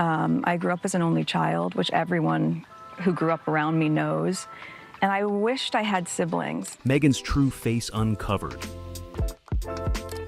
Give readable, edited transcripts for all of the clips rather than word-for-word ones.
I grew up as an only child, which everyone who grew up around me knows, and I wished I had siblings. Meghan's true face uncovered.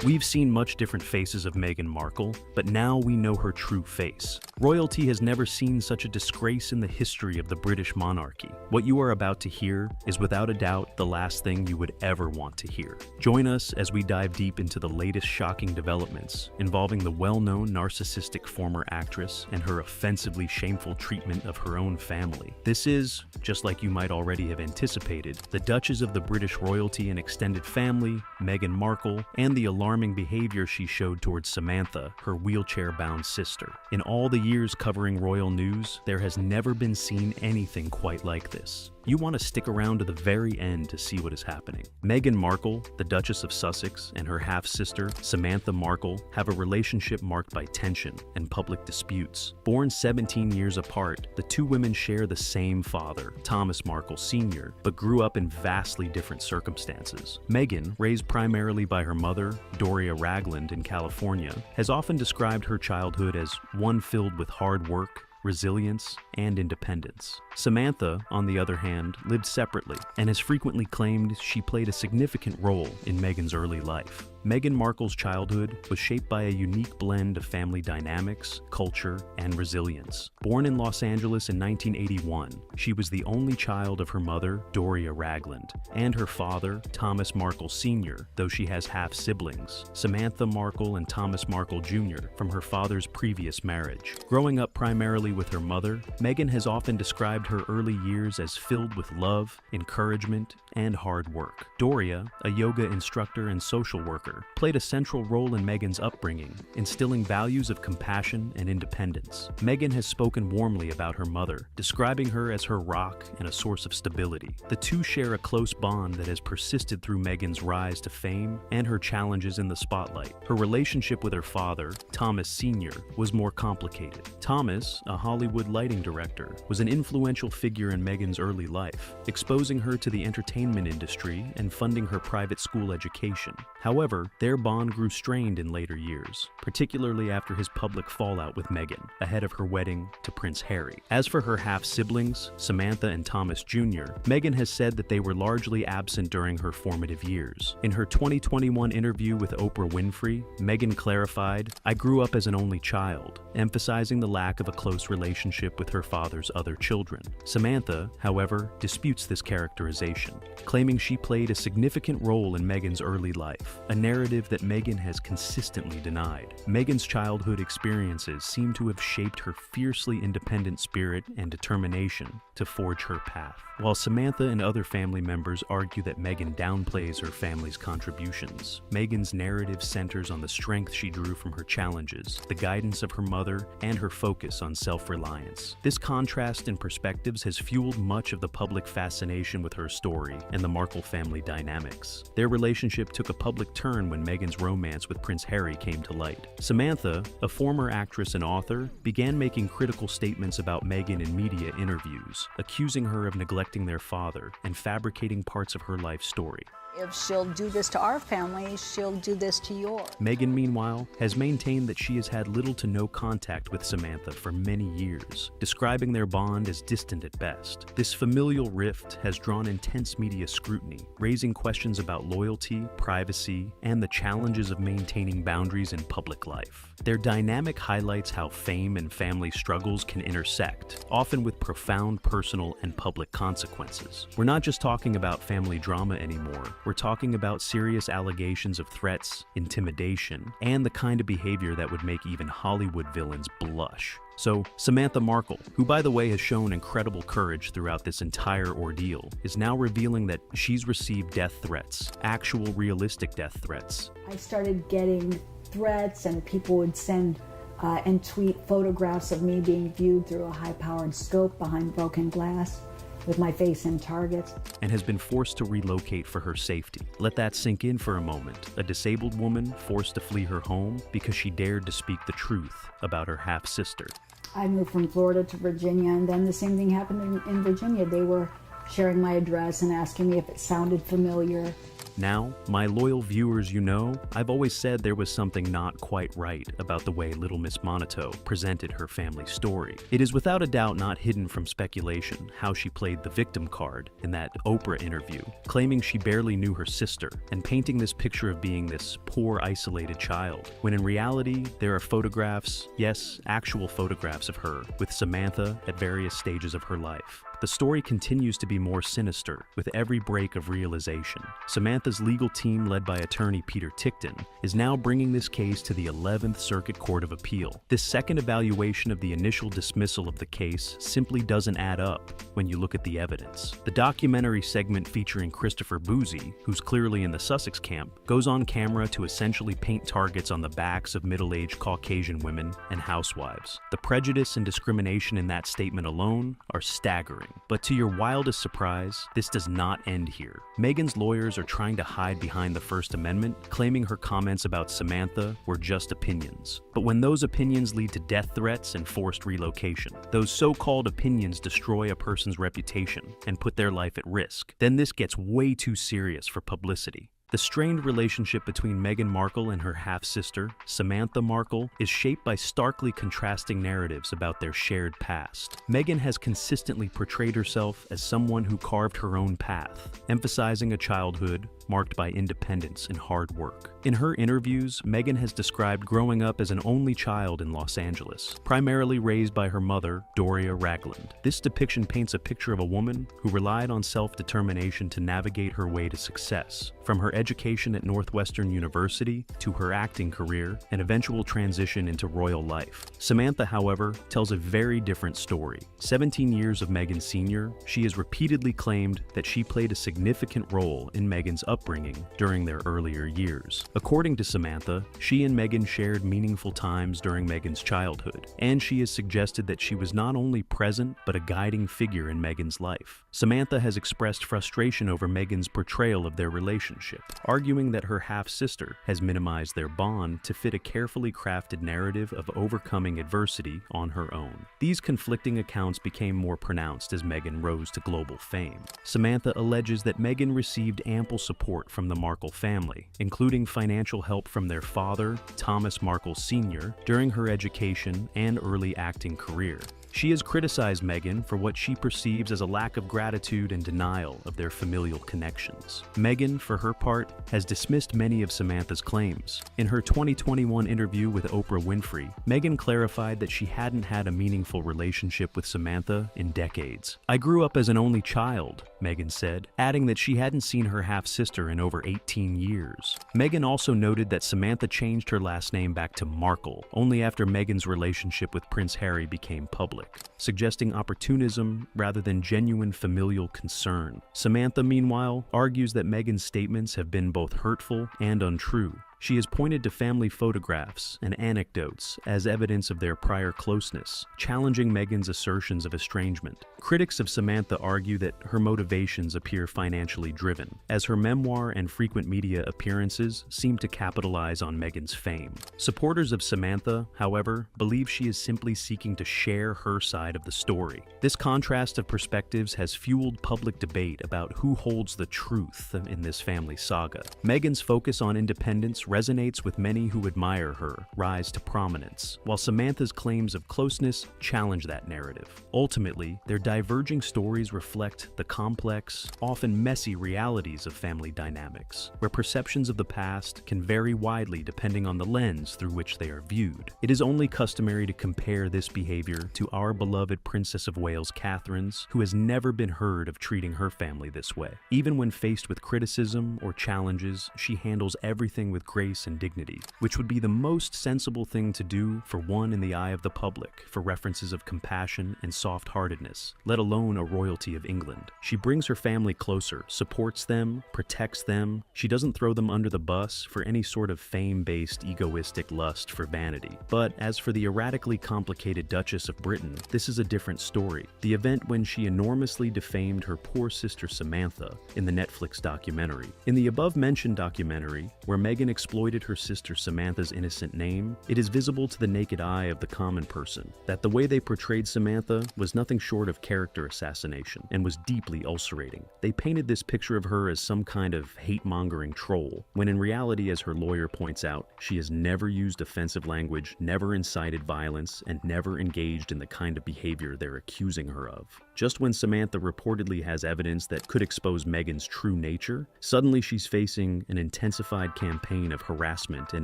We've seen much different faces of Meghan Markle, but now we know her true face. Royalty has never seen such a disgrace in the history of the British monarchy. What you are about to hear is without a doubt the last thing you would ever want to hear. Join us as we dive deep into the latest shocking developments involving the well-known narcissistic former actress and her offensively shameful treatment of her own family. This is, just like you might already have anticipated, the Duchess of the British royalty and extended family, Meghan Markle, and the alarming behavior she showed towards Samantha, her wheelchair-bound sister. In all the years covering royal news, there has never been seen anything quite like this. You want to stick around to the very end to see what is happening. Meghan Markle, the Duchess of Sussex, and her half-sister, Samantha Markle, have a relationship marked by tension and public disputes. Born 17 years apart, the two women share the same father, Thomas Markle Sr., but grew up in vastly different circumstances. Meghan, raised primarily by her mother, Doria Ragland, in California, has often described her childhood as one filled with hard work, resilience, and independence. Samantha, on the other hand, lived separately and has frequently claimed she played a significant role in Meghan's early life. Meghan Markle's childhood was shaped by a unique blend of family dynamics, culture, and resilience. Born in Los Angeles in 1981, she was the only child of her mother, Doria Ragland, and her father, Thomas Markle Sr., though she has half-siblings, Samantha Markle and Thomas Markle Jr., from her father's previous marriage. Growing up primarily with her mother, Meghan has often described her early years as filled with love, encouragement, and hard work. Doria, a yoga instructor and social worker, played a central role in Meghan's upbringing, instilling values of compassion and independence. Meghan has spoken warmly about her mother, describing her as her rock and a source of stability. The two share a close bond that has persisted through Meghan's rise to fame and her challenges in the spotlight. Her relationship with her father, Thomas Sr., was more complicated. Thomas, a Hollywood lighting director, was an influential figure in Meghan's early life, exposing her to the entertainment industry and funding her private school education. However, their bond grew strained in later years, particularly after his public fallout with Meghan, ahead of her wedding to Prince Harry. As for her half-siblings, Samantha and Thomas Jr., Meghan has said that they were largely absent during her formative years. In her 2021 interview with Oprah Winfrey, Meghan clarified, "I grew up as an only child," emphasizing the lack of a close relationship with her father's other children. Samantha, however, disputes this characterization, claiming she played a significant role in Meghan's early life, a narrative that Meghan has consistently denied. Meghan's childhood experiences seem to have shaped her fiercely independent spirit and determination to forge her path. While Samantha and other family members argue that Meghan downplays her family's contributions, Meghan's narrative centers on the strength she drew from her challenges, the guidance of her mother, and her focus on self-reliance. This contrast in perspectives has fueled much of the public fascination with her story and the Markle family dynamics. Their relationship took a public turn when Meghan's romance with Prince Harry came to light. Samantha, a former actress and author, began making critical statements about Meghan in media interviews, accusing her of neglecting their father and fabricating parts of her life story. If she'll do this to our family, she'll do this to yours. Meghan, meanwhile, has maintained that she has had little to no contact with Samantha for many years, describing their bond as distant at best. This familial rift has drawn intense media scrutiny, raising questions about loyalty, privacy, and the challenges of maintaining boundaries in public life. Their dynamic highlights how fame and family struggles can intersect, often with profound personal and public consequences. We're not just talking about family drama anymore. We're talking about serious allegations of threats, intimidation, and the kind of behavior that would make even Hollywood villains blush. So, Samantha Markle, who by the way has shown incredible courage throughout this entire ordeal, is now revealing that she's received death threats, actual realistic death threats. I started getting threats, and people would send and tweet photographs of me being viewed through a high-powered scope behind broken glass, with my face in targets. And has been forced to relocate for her safety. Let that sink in for a moment. A disabled woman forced to flee her home because she dared to speak the truth about her half-sister. I moved from Florida to Virginia, and then the same thing happened in Virginia. They were sharing my address and asking me if it sounded familiar. Now, my loyal viewers, you know, I've always said there was something not quite right about the way Little Miss Monato presented her family story. It is without a doubt not hidden from speculation how she played the victim card in that Oprah interview, claiming she barely knew her sister and painting this picture of being this poor, isolated child, when in reality, there are photographs, yes, actual photographs of her with Samantha at various stages of her life. The story continues to be more sinister with every break of realization. Samantha's legal team, led by attorney Peter Tickton, is now bringing this case to the 11th Circuit Court of Appeal. This second evaluation of the initial dismissal of the case simply doesn't add up when you look at the evidence. The documentary segment featuring Christopher Boozy, who's clearly in the Sussex camp, goes on camera to essentially paint targets on the backs of middle-aged Caucasian women and housewives. The prejudice and discrimination in that statement alone are staggering. But to your wildest surprise, this does not end here. Meghan's lawyers are trying to hide behind the First Amendment, claiming her comments about Samantha were just opinions. But when those opinions lead to death threats and forced relocation, those so-called opinions destroy a person's reputation and put their life at risk, then this gets way too serious for publicity. The strained relationship between Meghan Markle and her half-sister, Samantha Markle, is shaped by starkly contrasting narratives about their shared past. Meghan has consistently portrayed herself as someone who carved her own path, emphasizing a childhood marked by independence and hard work. In her interviews, Meghan has described growing up as an only child in Los Angeles, primarily raised by her mother, Doria Ragland. This depiction paints a picture of a woman who relied on self-determination to navigate her way to success, from her education at Northwestern University to her acting career and eventual transition into royal life. Samantha, however, tells a very different story. 17 years of Meghan Sr., she has repeatedly claimed that she played a significant role in Meghan's upbringing during their earlier years. According to Samantha, she and Meghan shared meaningful times during Meghan's childhood, and she has suggested that she was not only present but a guiding figure in Meghan's life. Samantha has expressed frustration over Meghan's portrayal of their relationship, arguing that her half-sister has minimized their bond to fit a carefully crafted narrative of overcoming adversity on her own. These conflicting accounts became more pronounced as Meghan rose to global fame. Samantha alleges that Meghan received ample support from the Markle family, including financial help from their father, Thomas Markle Sr., during her education and early acting career. She has criticized Meghan for what she perceives as a lack of gratitude and denial of their familial connections. Meghan, for her part, has dismissed many of Samantha's claims. In her 2021 interview with Oprah Winfrey, Meghan clarified that she hadn't had a meaningful relationship with Samantha in decades. "I grew up as an only child," Meghan said, adding that she hadn't seen her half-sister in over 18 years. Meghan also noted that Samantha changed her last name back to Markle only after Meghan's relationship with Prince Harry became public, suggesting opportunism rather than genuine familial concern. Samantha, meanwhile, argues that Meghan's statements have been both hurtful and untrue. She has pointed to family photographs and anecdotes as evidence of their prior closeness, challenging Meghan's assertions of estrangement. Critics of Samantha argue that her motivations appear financially driven, as her memoir and frequent media appearances seem to capitalize on Meghan's fame. Supporters of Samantha, however, believe she is simply seeking to share her side of the story. This contrast of perspectives has fueled public debate about who holds the truth in this family saga. Meghan's focus on independence resonates with many who admire her rise to prominence, while Samantha's claims of closeness challenge that narrative. Ultimately, their diverging stories reflect the complex, often messy realities of family dynamics, where perceptions of the past can vary widely depending on the lens through which they are viewed. It is only customary to compare this behavior to our beloved Princess of Wales, Catherine's, who has never been heard of treating her family this way. Even when faced with criticism or challenges, she handles everything with grace and dignity, which would be the most sensible thing to do for one in the eye of the public for references of compassion and soft-heartedness, let alone a royalty of England. She brings her family closer, supports them, protects them. She doesn't throw them under the bus for any sort of fame-based egoistic lust for vanity. But as for the erratically complicated Duchess of Britain, this is a different story. The event when she enormously defamed her poor sister Samantha in the Netflix documentary. In the above-mentioned documentary, where Meghan exploited her sister Samantha's innocent name, it is visible to the naked eye of the common person that the way they portrayed Samantha was nothing short of character assassination and was deeply ulcerating. They painted this picture of her as some kind of hate-mongering troll, when in reality, as her lawyer points out, she has never used offensive language, never incited violence, and never engaged in the kind of behavior they're accusing her of. Just when Samantha reportedly has evidence that could expose Meghan's true nature, suddenly she's facing an intensified campaign of harassment and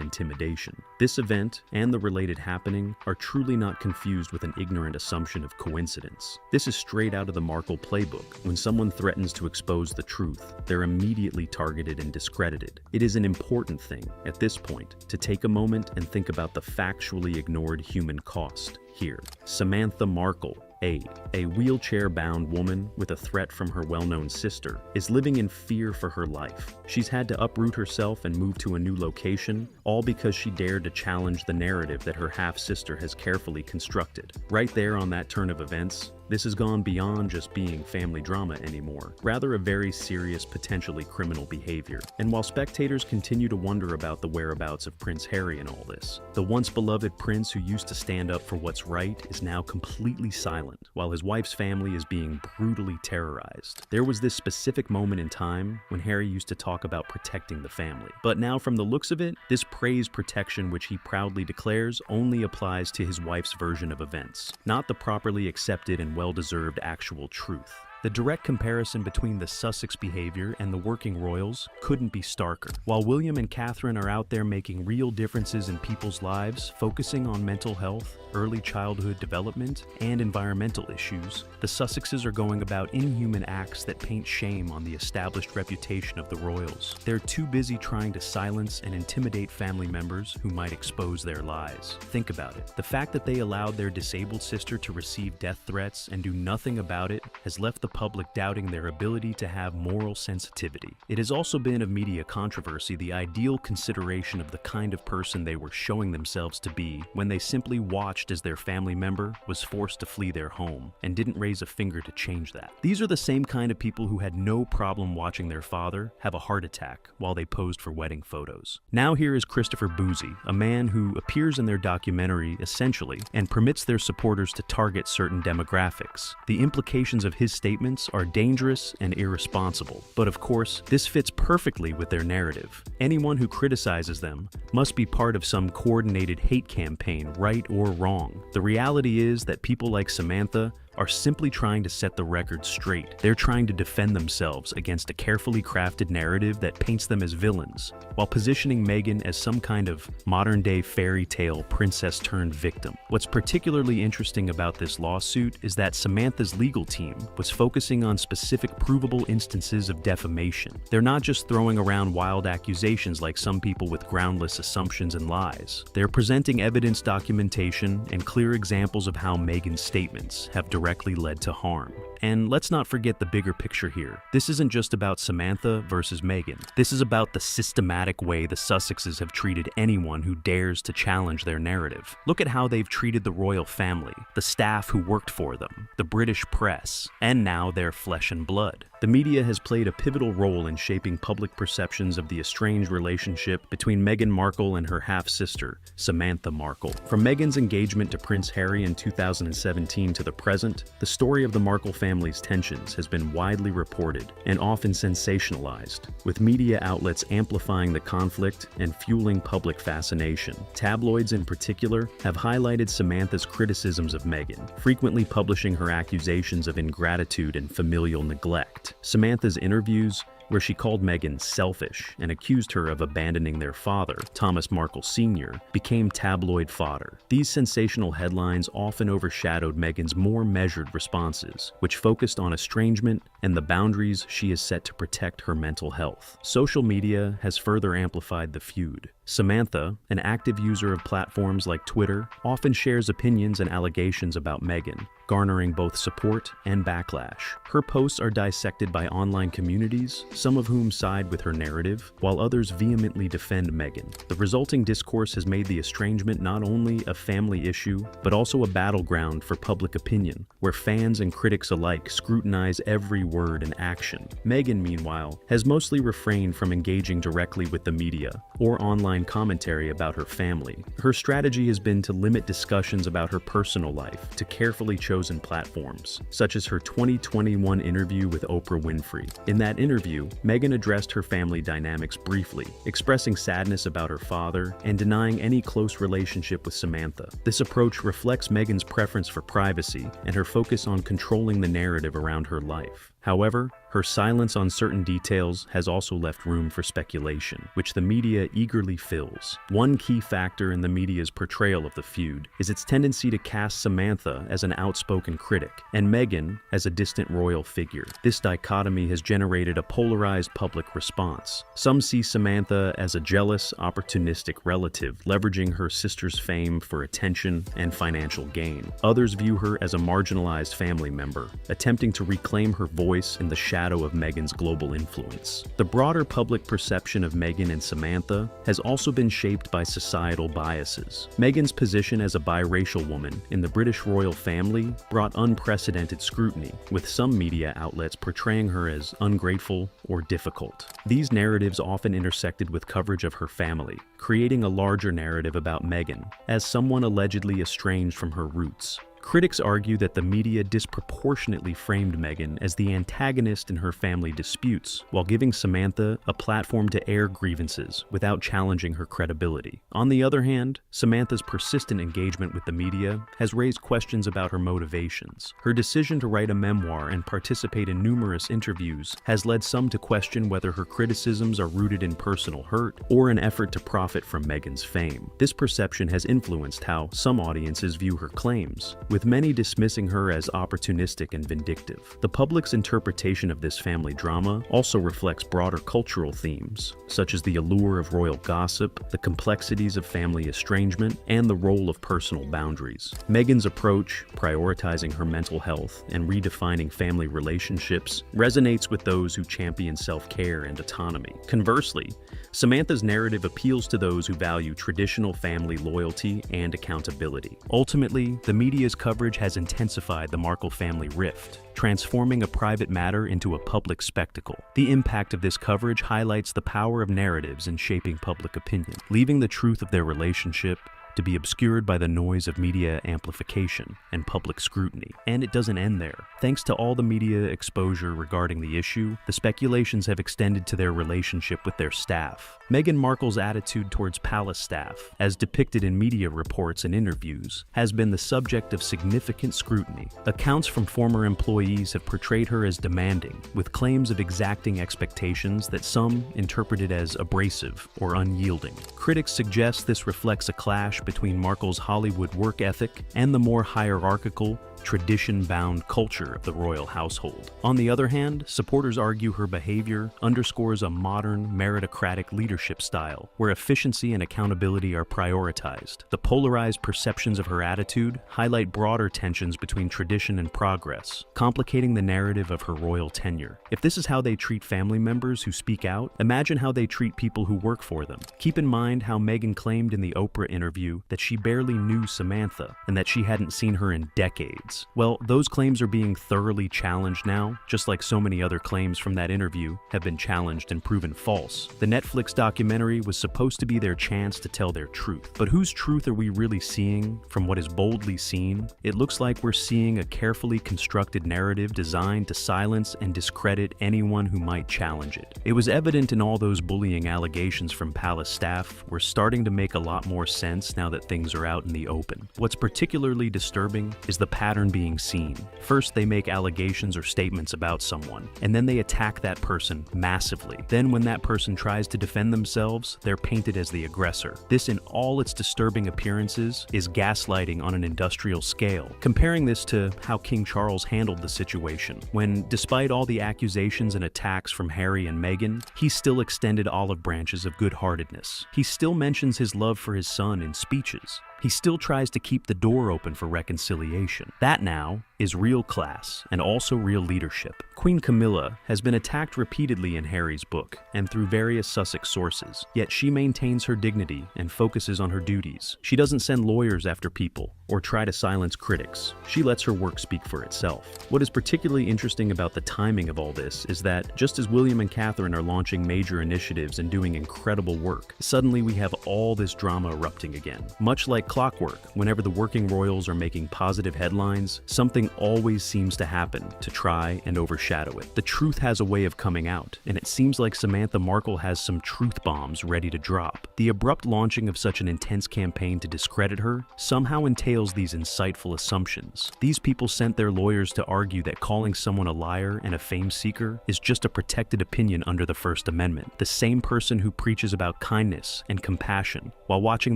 intimidation. This event, and the related happening, are truly not confused with an ignorant assumption of coincidence. This is straight out of the Markle playbook. When someone threatens to expose the truth, they're immediately targeted and discredited. It is an important thing, at this point, to take a moment and think about the factually ignored human cost here. Samantha Markle, a wheelchair-bound woman with a threat from her well-known sister, is living in fear for her life. She's had to uproot herself and move to a new location, all because she dared to challenge the narrative that her half-sister has carefully constructed. Right there on that turn of events, this has gone beyond just being family drama anymore, rather a very serious, potentially criminal behavior. And while spectators continue to wonder about the whereabouts of Prince Harry in all this, the once beloved prince who used to stand up for what's right is now completely silent, while his wife's family is being brutally terrorized. There was this specific moment in time when Harry used to talk about protecting the family. But now from the looks of it, this praised protection which he proudly declares only applies to his wife's version of events, not the properly accepted and well-deserved actual truth. The direct comparison between the Sussex behavior and the working royals couldn't be starker. While William and Catherine are out there making real differences in people's lives, focusing on mental health, early childhood development, and environmental issues, the Sussexes are going about inhuman acts that paint shame on the established reputation of the royals. They're too busy trying to silence and intimidate family members who might expose their lies. Think about it. The fact that they allowed their disabled sister to receive death threats and do nothing about it has left the public doubting their ability to have moral sensitivity. It has also been of media controversy the ideal consideration of the kind of person they were showing themselves to be when they simply watched as their family member was forced to flee their home and didn't raise a finger to change that. These are the same kind of people who had no problem watching their father have a heart attack while they posed for wedding photos. Now here is Christopher Boozy, a man who appears in their documentary essentially and permits their supporters to target certain demographics. The implications of his statements are dangerous and irresponsible, but of course, this fits perfectly with their narrative. Anyone who criticizes them must be part of some coordinated hate campaign, right or wrong. The reality is that people like Samantha are simply trying to set the record straight. They're trying to defend themselves against a carefully crafted narrative that paints them as villains, while positioning Meghan as some kind of modern-day fairy tale princess turned victim. What's particularly interesting about this lawsuit is that Samantha's legal team was focusing on specific provable instances of defamation. They're not just throwing around wild accusations like some people with groundless assumptions and lies. They're presenting evidence, documentation, and clear examples of how Meghan's statements have directly led to harm. And let's not forget the bigger picture here. This isn't just about Samantha versus Meghan. This is about the systematic way the Sussexes have treated anyone who dares to challenge their narrative. Look at how they've treated the royal family, the staff who worked for them, the British press, and now their flesh and blood. The media has played a pivotal role in shaping public perceptions of the estranged relationship between Meghan Markle and her half-sister, Samantha Markle. From Meghan's engagement to Prince Harry in 2017 to the present, the story of the Markle family's tensions has been widely reported and often sensationalized, with media outlets amplifying the conflict and fueling public fascination. Tabloids in particular have highlighted Samantha's criticisms of Meghan, frequently publishing her accusations of ingratitude and familial neglect. Samantha's interviews, where she called Meghan selfish and accused her of abandoning their father, Thomas Markle Sr., became tabloid fodder. These sensational headlines often overshadowed Meghan's more measured responses, which focused on estrangement and the boundaries she has set to protect her mental health. Social media has further amplified the feud. Samantha, an active user of platforms like Twitter, often shares opinions and allegations about Meghan, garnering both support and backlash. Her posts are dissected by online communities, some of whom side with her narrative, while others vehemently defend Meghan. The resulting discourse has made the estrangement not only a family issue, but also a battleground for public opinion, where fans and critics alike scrutinize every word and action. Meghan, meanwhile, has mostly refrained from engaging directly with the media or online commentary about her family. Her strategy has been to limit discussions about her personal life to carefully chosen platforms, such as her 2021 interview with Oprah Winfrey. In that interview, Meghan addressed her family dynamics briefly, expressing sadness about her father and denying any close relationship with Samantha. This approach reflects Meghan's preference for privacy and her focus on controlling the narrative around her life. However, her silence on certain details has also left room for speculation, which the media eagerly fills. One key factor in the media's portrayal of the feud is its tendency to cast Samantha as an outspoken critic and Meghan as a distant royal figure. This dichotomy has generated a polarized public response. Some see Samantha as a jealous, opportunistic relative, leveraging her sister's fame for attention and financial gain. Others view her as a marginalized family member, attempting to reclaim her voice in the shadow of Meghan's global influence. The broader public perception of Meghan and Samantha has also been shaped by societal biases. Meghan's position as a biracial woman in the British royal family brought unprecedented scrutiny, with some media outlets portraying her as ungrateful or difficult. These narratives often intersected with coverage of her family, creating a larger narrative about Meghan as someone allegedly estranged from her roots. Critics argue that the media disproportionately framed Meghan as the antagonist in her family disputes, while giving Samantha a platform to air grievances without challenging her credibility. On the other hand, Samantha's persistent engagement with the media has raised questions about her motivations. Her decision to write a memoir and participate in numerous interviews has led some to question whether her criticisms are rooted in personal hurt or an effort to profit from Meghan's fame. This perception has influenced how some audiences view her claims, with many dismissing her as opportunistic and vindictive. The public's interpretation of this family drama also reflects broader cultural themes, such as the allure of royal gossip, the complexities of family estrangement, and the role of personal boundaries. Meghan's approach, prioritizing her mental health and redefining family relationships, resonates with those who champion self-care and autonomy. Conversely, Samantha's narrative appeals to those who value traditional family loyalty and accountability. Ultimately, the media's coverage has intensified the Markle family rift, transforming a private matter into a public spectacle. The impact of this coverage highlights the power of narratives in shaping public opinion, leaving the truth of their relationship to be obscured by the noise of media amplification and public scrutiny. And it doesn't end there. Thanks to all the media exposure regarding the issue, the speculations have extended to their relationship with their staff. Meghan Markle's attitude towards palace staff, as depicted in media reports and interviews, has been the subject of significant scrutiny. Accounts from former employees have portrayed her as demanding, with claims of exacting expectations that some interpreted as abrasive or unyielding. Critics suggest this reflects a clash between Markle's Hollywood work ethic and the more hierarchical, tradition-bound culture of the royal household. On the other hand, supporters argue her behavior underscores a modern, meritocratic leadership style, where efficiency and accountability are prioritized. The polarized perceptions of her attitude highlight broader tensions between tradition and progress, complicating the narrative of her royal tenure. If this is how they treat family members who speak out, imagine how they treat people who work for them. Keep in mind how Meghan claimed in the Oprah interview that she barely knew Samantha and that she hadn't seen her in decades. Well, those claims are being thoroughly challenged now, just like so many other claims from that interview have been challenged and proven false. The Netflix documentary was supposed to be their chance to tell their truth. But whose truth are we really seeing from what is boldly seen? It looks like we're seeing a carefully constructed narrative designed to silence and discredit anyone who might challenge it. It was evident in all those bullying allegations from palace staff were starting to make a lot more sense now that things are out in the open. What's particularly disturbing is the pattern pattern being seen. First, they make allegations or statements about someone, and then they attack that person massively. Then when that person tries to defend themselves, they're painted as the aggressor. This, in all its disturbing appearances, is gaslighting on an industrial scale. Comparing this to how King Charles handled the situation, when, despite all the accusations and attacks from Harry and Meghan, he still extended olive branches of good-heartedness. He still mentions his love for his son in speeches. He still tries to keep the door open for reconciliation. That now is real class and also real leadership. Queen Camilla has been attacked repeatedly in Harry's book and through various Sussex sources, yet she maintains her dignity and focuses on her duties. She doesn't send lawyers after people or try to silence critics. She lets her work speak for itself. What is particularly interesting about the timing of all this is that just as William and Catherine are launching major initiatives and doing incredible work, suddenly we have all this drama erupting again. Much like clockwork, whenever the working royals are making positive headlines, something always seems to happen to try and overshadow it. The truth has a way of coming out, and it seems like Samantha Markle has some truth bombs ready to drop. The abrupt launching of such an intense campaign to discredit her somehow entails these insightful assumptions. These people sent their lawyers to argue that calling someone a liar and a fame seeker is just a protected opinion under the First Amendment. The same person who preaches about kindness and compassion while watching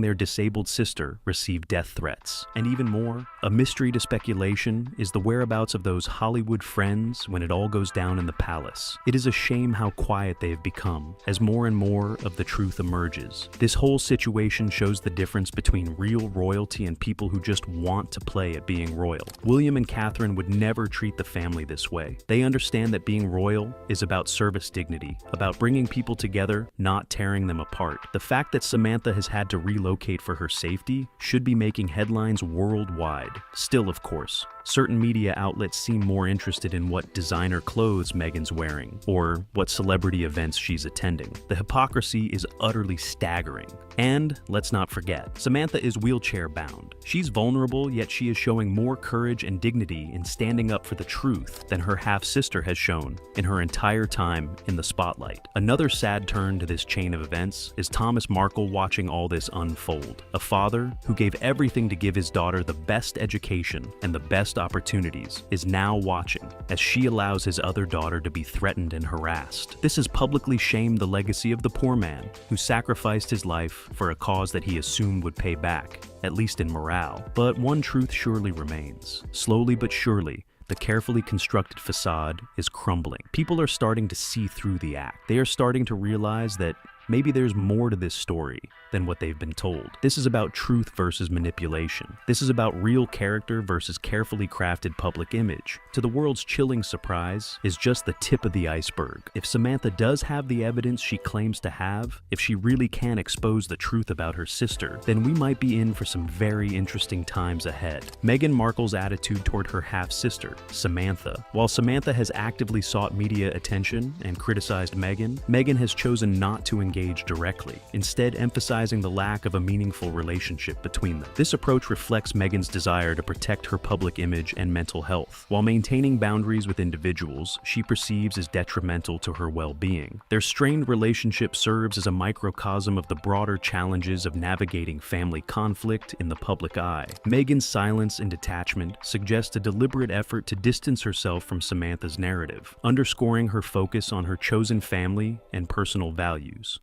their disabled sister receive death threats. And even more, a mystery to speculation is the whereabouts of those Hollywood friends when it all goes down in the palace. It is a shame how quiet they have become as more and more of the truth emerges. This whole situation shows the difference between real royalty and people who just want to play at being royal. William and Catherine would never treat the family this way. They understand that being royal is about service dignity, about bringing people together, not tearing them apart. The fact that Samantha has had to relocate for her safety should be making headlines worldwide. Still, of course, certain media outlets seem more interested in what designer clothes Meghan's wearing or what celebrity events she's attending. The hypocrisy is utterly staggering. And let's not forget, Samantha is wheelchair-bound. She's vulnerable, yet she is showing more courage and dignity in standing up for the truth than her half-sister has shown in her entire time in the spotlight. Another sad turn to this chain of events is Thomas Markle watching all this unfold. A father who gave everything to give his daughter the best education and the best opportunities is now watching as she allows his other daughter to be threatened and harassed. This has publicly shamed the legacy of the poor man who sacrificed his life for a cause that he assumed would pay back, at least in morale. But one truth surely remains. Slowly but surely, the carefully constructed facade is crumbling. People are starting to see through the act. They are starting to realize that maybe there's more to this story than what they've been told. This is about truth versus manipulation. This is about real character versus carefully crafted public image. To the world's chilling surprise is just the tip of the iceberg. If Samantha does have the evidence she claims to have, if she really can expose the truth about her sister, then we might be in for some very interesting times ahead. Meghan Markle's attitude toward her half-sister, Samantha. While Samantha has actively sought media attention and criticized Meghan, Meghan has chosen not to engage directly, instead emphasizing the lack of a meaningful relationship between them. This approach reflects Meghan's desire to protect her public image and mental health, while maintaining boundaries with individuals she perceives as detrimental to her well-being. Their strained relationship serves as a microcosm of the broader challenges of navigating family conflict in the public eye. Meghan's silence and detachment suggest a deliberate effort to distance herself from Samantha's narrative, underscoring her focus on her chosen family and personal values.